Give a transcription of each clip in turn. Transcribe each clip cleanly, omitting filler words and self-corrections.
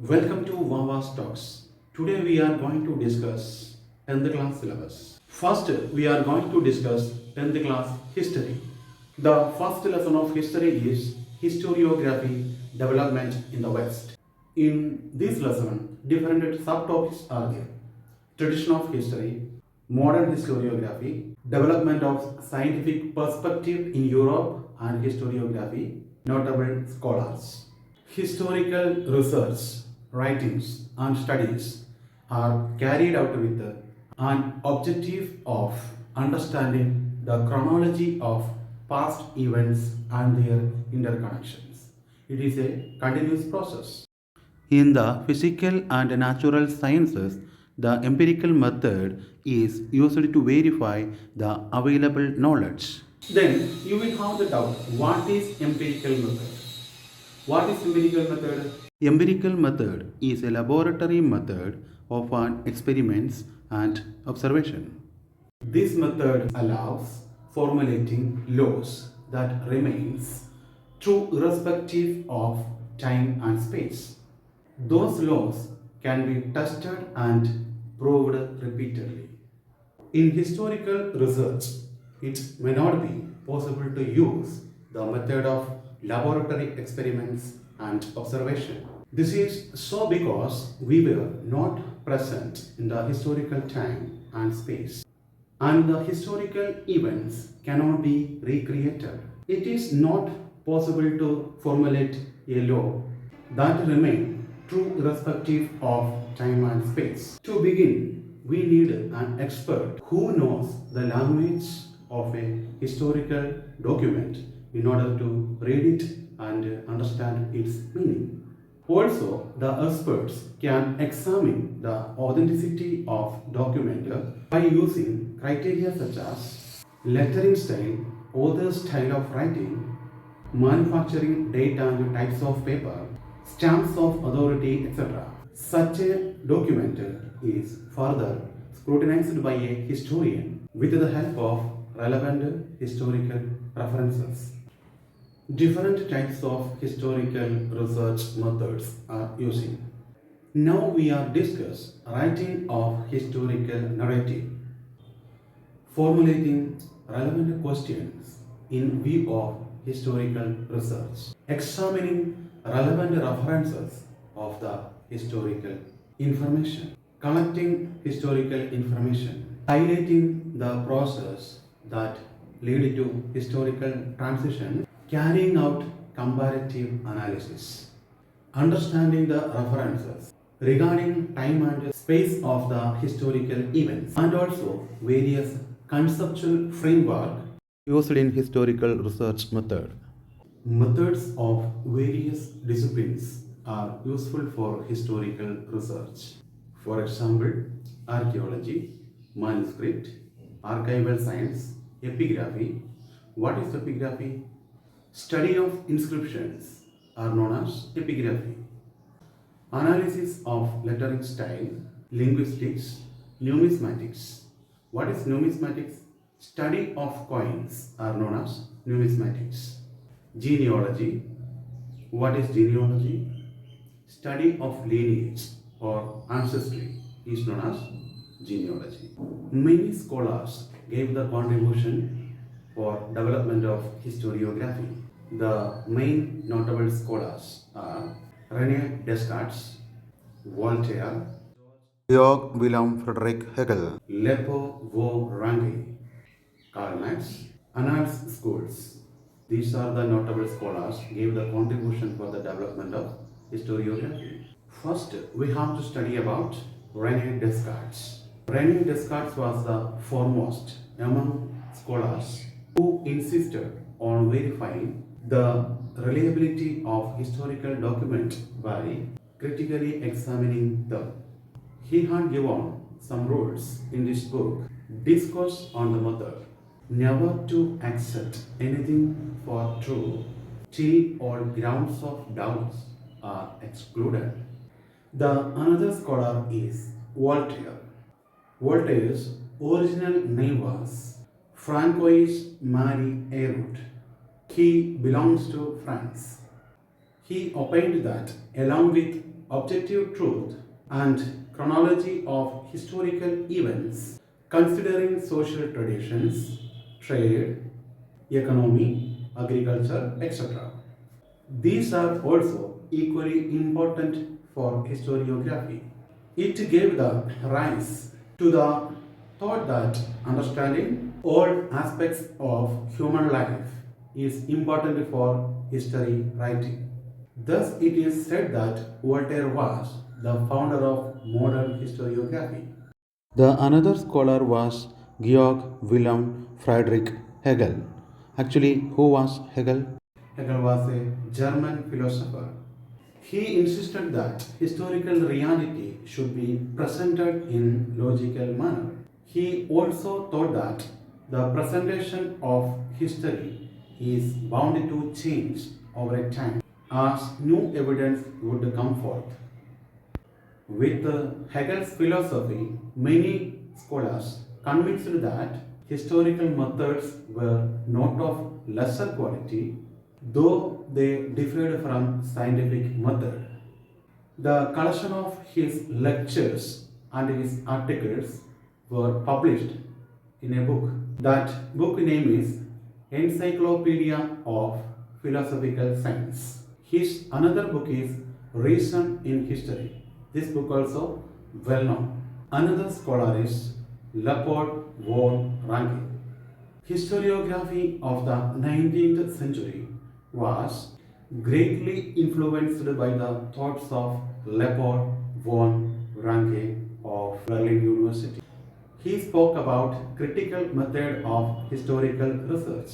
Welcome to Wawa's Talks. Today we are going to discuss 10th class syllabus. First, we are going to discuss 10th class history. The first lesson of history is historiography development in the West. In this lesson, different subtopics are there. Tradition of history, modern historiography, development of scientific perspective in Europe and historiography, notable scholars. Historical research, writings, and studies are carried out with an objective of understanding the chronology of past events and their interconnections. It is a continuous process. In the physical and natural sciences, the empirical method is used to verify the available knowledge. Then you will have the doubt, what is empirical method? What is empirical method? Empirical method is a laboratory method of an experiments and observation. This method allows formulating laws that remains true irrespective of time and space. Those laws can be tested and proved repeatedly. In historical research, it may not be possible to use the method of laboratory experiments and observation. This is so because we were not present in the historical time and space, and the historical events cannot be recreated. It is not possible to formulate a law that remain true irrespective of time and space. To begin, we need an expert who knows the language of a historical document in order to read it and understand its meaning. Also, the experts can examine the authenticity of document by using criteria such as lettering style, author style of writing, manufacturing date and types of paper, stamps of authority, etc. Such a document is further scrutinized by a historian with the help of relevant historical references. Different types of historical research methods are using. Now we are discuss writing of historical narrative, formulating relevant questions in view of historical research, examining relevant references of the historical information, collecting historical information, highlighting the process that lead to historical transition, carrying out comparative analysis, understanding the references regarding time and space of the historical events, and also various conceptual framework used in historical research method. Methods of various disciplines are useful for historical research. For example, archaeology, manuscript, archival science, epigraphy. What is epigraphy? Study of inscriptions are known as epigraphy. Analysis of lettering style, linguistics, numismatics. What is numismatics? Study of coins are known as numismatics. Genealogy. What is genealogy? Study of lineage or ancestry is known as genealogy. Many scholars gave their contribution for development of historiography. The main notable scholars are René Descartes, Voltaire, Georg Wilhelm Friedrich Hegel, Lepo Vo Range, Karl Marx, Annals schools. These are the notable scholars gave the contribution for the development of historiography. First, we have to study about René Descartes. René Descartes was the foremost among scholars who insisted on verifying the reliability of historical documents by critically examining them. He had given some rules in this book, Discourse on the Method, never to accept anything for true till all grounds of doubts are excluded. The another scholar is Voltaire. Voltaire's original name was Francois Marie Ayrault. He belongs to France. He opined that, along with objective truth and chronology of historical events, considering social traditions, trade, economy, agriculture, etc. These are also equally important for historiography. It gave the rise to the thought that understanding all aspects of human life is important for history writing. Thus, it is said that Voltaire was the founder of modern historiography. The another scholar was Georg Wilhelm Friedrich Hegel. Actually, who was Hegel? Hegel was a German philosopher. He insisted that historical reality should be presented in logical manner. He also thought that the presentation of history is bound to change over a time as new evidence would come forth. With Hegel's philosophy, many scholars convinced that historical methods were not of lesser quality, though they differed from scientific method. The collection of his lectures and his articles were published in a book. That book name is Encyclopedia of Philosophical Science. His another book is Reason in History. This book also well known. Another scholar is Leopold von Ranke. Historiography of the 19th century was greatly influenced by the thoughts of Leopold von Ranke of Berlin University. He spoke about critical method of historical research.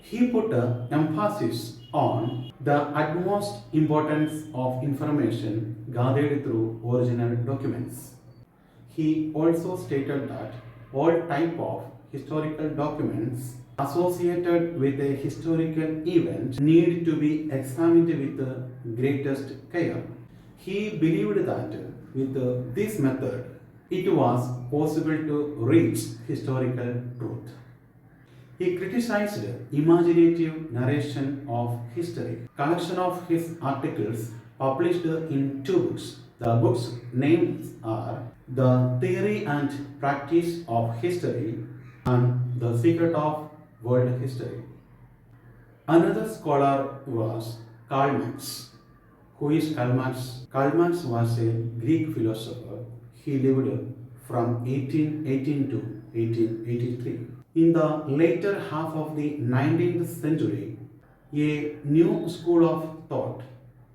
He put an emphasis on the utmost importance of information gathered through original documents. He also stated that all type of historical documents associated with a historical event need to be examined with the greatest care. He believed that with this method it was possible to reach historical truth. He criticized imaginative narration of history. Collection of his articles published in two books. The books' names are The Theory and Practice of History and The Secret of World History. Another scholar was Karl Marx. Who is Karl Marx? Karl Marx was a Greek philosopher. He lived from 1818 to 1883. In the later half of the 19th century, a new school of thought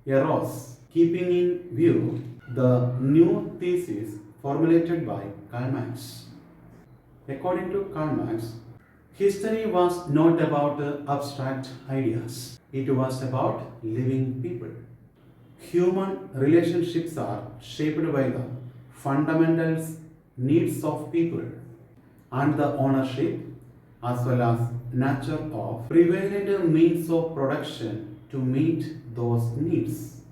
arose, keeping in view the new thesis formulated by Karl Marx. According to Karl Marx, history was not about abstract ideas, it was about living people. Human relationships are shaped by the fundamental needs of people and the ownership as well as nature of prevalent means of production to meet those needs.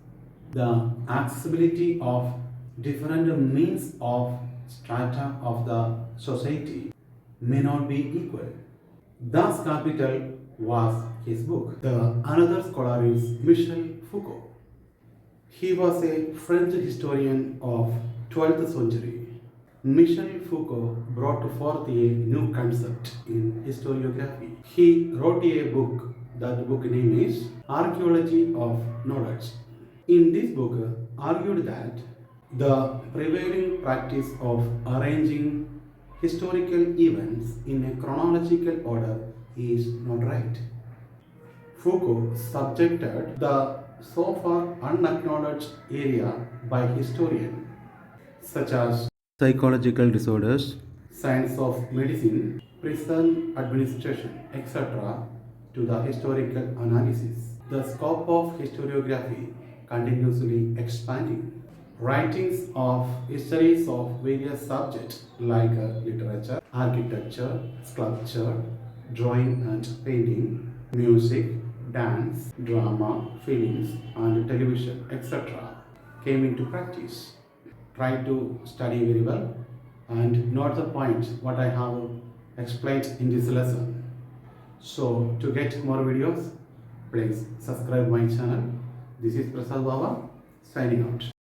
The accessibility of different means of strata of the society may not be equal. Das Kapital was his book. The another scholar is Michel Foucault. He was a French historian of 12th century. Michel Foucault brought forth a new concept in historiography. He wrote a book. That book name is Archaeology of Knowledge. In this book, argued that the prevailing practice of arranging historical events in a chronological order is not right. Foucault subjected the so far unacknowledged area by historians such as psychological disorders, science of medicine, prison administration, etc., to the historical analysis. The scope of historiography continuously expanding. Writings of histories of various subjects like literature, architecture, sculpture, drawing and painting, music, dance, drama, films, and television, etc., came into practice. Try to study very well and note the points what I have explained in this lesson. So to get more videos, please subscribe my channel. This is Prasad Baba signing out.